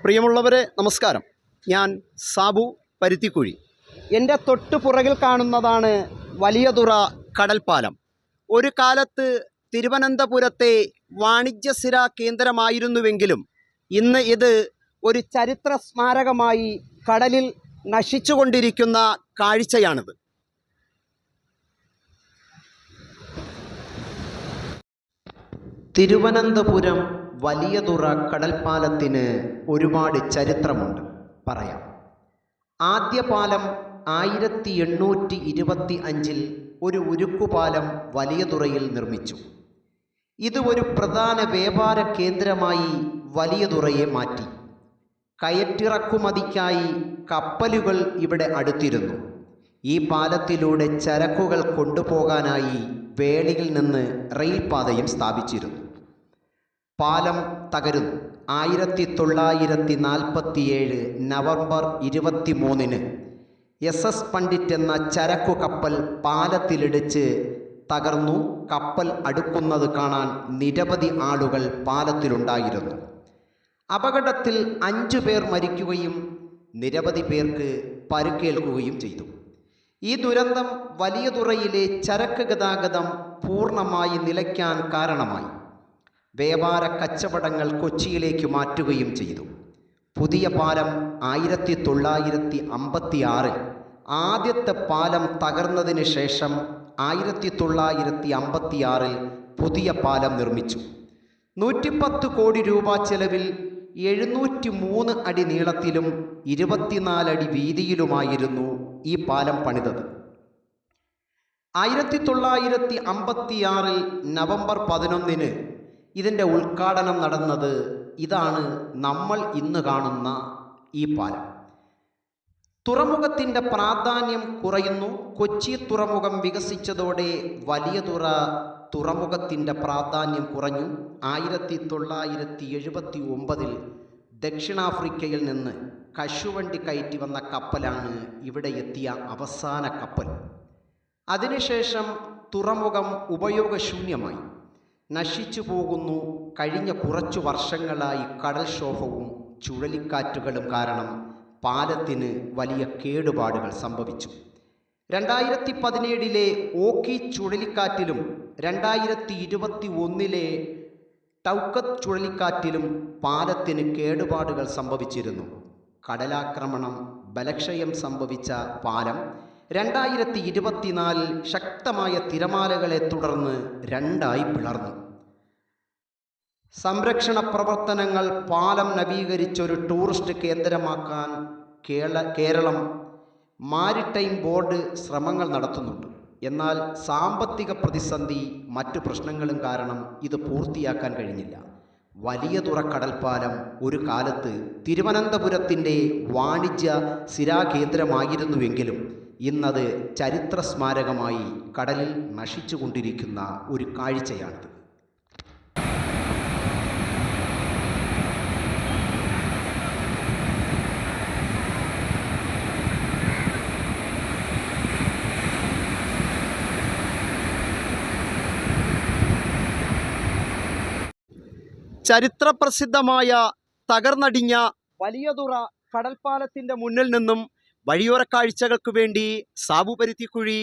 പ്രിയമുള്ളവരെ നമസ്കാരം. ഞാൻ സാബു പരുത്തിക്കുഴി. എൻ്റെ തൊട്ടു പുറകിൽ കാണുന്നതാണ് വലിയതുറ കടൽപ്പാലം. ഒരു കാലത്ത് തിരുവനന്തപുരത്തെ വാണിജ്യസ്ഥിര കേന്ദ്രമായിരുന്നുവെങ്കിലും ഇന്ന് ഇത് ഒരു ചരിത്ര സ്മാരകമായി കടലിൽ നശിച്ചുകൊണ്ടിരിക്കുന്ന കാഴ്ചയാണിത്. തിരുവനന്തപുരം വലിയതുറ കടൽപ്പാലത്തിന് ഒരുപാട് ചരിത്രമുണ്ട് പറയാം. ആദ്യ പാലം 1825 ഒരു ഉരുക്കുപാലം വലിയതുറയിൽ നിർമ്മിച്ചു. ഇത് ഒരു പ്രധാന വ്യാപാര കേന്ദ്രമായി വലിയതുറയെ മാറ്റി. കയറ്റിറക്കുമതിക്കായി കപ്പലുകൾ ഇവിടെ അടുത്തിരുന്നു. ഈ പാലത്തിലൂടെ ചരക്കുകൾ കൊണ്ടുപോകാനായി വേളിയിൽ നിന്ന് റെയിൽപാതയും സ്ഥാപിച്ചിരുന്നു. പാലം തകരുന്നു. 1947 നവംബർ 23 SS പണ്ഡിറ്റ് എന്ന ചരക്കു കപ്പൽ പാലത്തിലിടിച്ച് തകർന്നു. കപ്പൽ അടുക്കുന്നത് കാണാൻ നിരവധി ആളുകൾ പാലത്തിലുണ്ടായിരുന്നു. അപകടത്തിൽ 5 പേർ മരിക്കുകയും നിരവധി പേർക്ക് പരുക്കേൽക്കുകയും ചെയ്തു. ഈ ദുരന്തം വലിയതുറയിലെ ചരക്ക് ഗതാഗതം പൂർണ്ണമായി നിലയ്ക്കാൻ കാരണമായി. വ്യാപാര കച്ചവടങ്ങൾ കൊച്ചിയിലേക്ക് മാറ്റുകയും ചെയ്തു. പുതിയ പാലം 1956 ആദ്യത്തെ പാലം തകർന്നതിന് ശേഷം 1956 പുതിയ പാലം നിർമ്മിച്ചു. 110 കോടി രൂപ ചെലവിൽ 703 അടി നീളത്തിലും 24 അടി വീതിയിലുമായിരുന്നു ഈ പാലം പണിതത്. 1956 നവംബർ 11 ഇതിൻ്റെ ഉദ്ഘാടനം നടന്നത്. ഇതാണ് നമ്മൾ ഇന്ന് കാണുന്ന ഈ പാലം. തുറമുഖത്തിൻ്റെ പ്രാധാന്യം കുറയുന്നു. കൊച്ചി തുറമുഖം വികസിച്ചതോടെ വലിയതുറ തുറമുഖത്തിൻ്റെ പ്രാധാന്യം കുറഞ്ഞു. 1979 ദക്ഷിണാഫ്രിക്കയിൽ നിന്ന് കശുവണ്ടി കയറ്റി വന്ന കപ്പലാണ് ഇവിടെ എത്തിയ അവസാന കപ്പൽ. അതിനുശേഷം തുറമുഖം ഉപയോഗശൂന്യമായി, നശിച്ചു പോകുന്നു. കഴിഞ്ഞ കുറച്ചു വർഷങ്ങളായി കടൽക്ഷോഭവും ചുഴലിക്കാറ്റുകളും കാരണം പാലത്തിന് വലിയ കേടുപാടുകൾ സംഭവിച്ചു. 2017 ഓക്കി ചുഴലിക്കാറ്റിലും 2021 ടൗക്കത്ത് ചുഴലിക്കാറ്റിലും പാലത്തിന് കേടുപാടുകൾ സംഭവിച്ചിരുന്നു. കടലാക്രമണം, ബലക്ഷയം സംഭവിച്ച പാലം 2024 ശക്തമായ തിരമാലകളെ തുടർന്ന് രണ്ടായി പിളർന്നു. സംരക്ഷണ പ്രവർത്തനങ്ങൾ പാലം നവീകരിച്ചൊരു ടൂറിസ്റ്റ് കേന്ദ്രമാക്കാൻ കേരളം മാരിടൈം ബോർഡ് ശ്രമങ്ങൾ നടത്തുന്നുണ്ട്. എന്നാൽ സാമ്പത്തിക പ്രതിസന്ധി, മറ്റു പ്രശ്നങ്ങളും കാരണം ഇത് പൂർത്തിയാക്കാൻ കഴിഞ്ഞില്ല. വലിയതുറ കടൽപ്പാലം ഒരു കാലത്ത് തിരുവനന്തപുരത്തിൻ്റെ വാണിജ്യ സ്ഥിരാകേന്ദ്രമായിരുന്നുവെങ്കിലും ഇന്നത് ചരിത്ര സ്മാരകമായി കടലിൽ നശിച്ചുകൊണ്ടിരിക്കുന്ന ഒരു കാഴ്ചയാണിത്. ചരിത്രപ്രസിദ്ധമായ തകർന്നടിഞ്ഞ വലിയതുറ കടൽപ്പാലത്തിൻ്റെ മുന്നിൽ നിന്നും വഴിയോര കാഴ്ചകൾക്ക് വേണ്ടി സാബു പരുത്തിക്കുഴി.